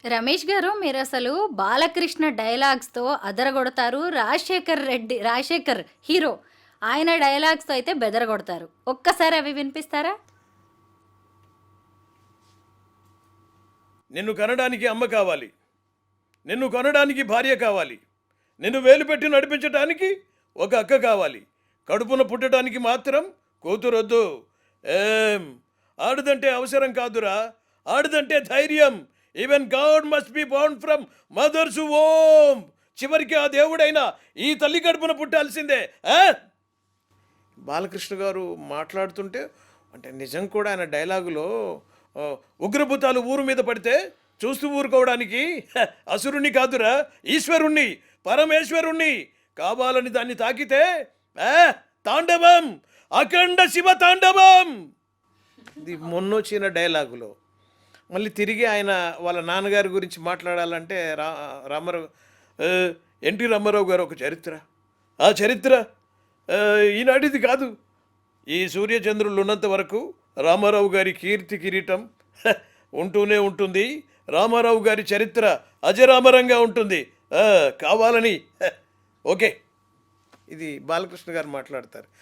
రమేష్ గారు మీరసలు బాలకృష్ణ డైలాగ్స్‌తో అదరగొడతారు. రాజశేఖర్ హీరో. ఆయన డైలాగ్స్‌తో అయితే బెదరగొడతారు. ఒక్కసారి అవి వినిపిస్తారా? నిన్ను కనడానికి అమ్మ కావాలి, నిన్ను కొనడానికి భార్య కావాలి, నిన్ను వేలు పెట్టి నడిపించడానికి ఒక అక్క కావాలి, కడుపున పుట్టడానికి మాత్రం కూతురొద్దు. ఏం ఆడదంటే అవసరం కాదురా, ఆడదంటే ధైర్యం. Even God must be born from mother's womb. చివరికి ఆ దేవుడైనా ఈ తల్లి కడుపున పుట్టాల్సిందే. బాలకృష్ణ గారు మాట్లాడుతుంటే అంటే నిజం కూడా ఆయన డైలాగులో ఆ, ఉగ్రభూతాలు ఊరు మీద పడితే చూస్తూ ఊరుకోవడానికి అసురుణ్ణి కాదురా, ఈశ్వరుణ్ణి, పరమేశ్వరుణ్ణి. కావాలని దాన్ని తాకితే ఆ, తాండవం, అఖండ శివ తాండవం. ఇది మొన్నొచ్చిన డైలాగులో మళ్ళీ తిరిగి ఆయన వాళ్ళ నాన్నగారి గురించి మాట్లాడాలంటే రామారావు ఆ, ఎన్టీ రామారావు గారు ఒక చరిత్ర. ఆ చరిత్ర ఆ, ఈనాటిది కాదు. ఈ సూర్యచంద్రులు ఉన్నంత వరకు రామారావు గారి కీర్తి కిరీటం ఉంటూనే ఉంటుంది. రామారావు గారి చరిత్ర అజరామరంగా ఉంటుంది. కావాలని ఓకే, ఇది బాలకృష్ణ గారు మాట్లాడతారు.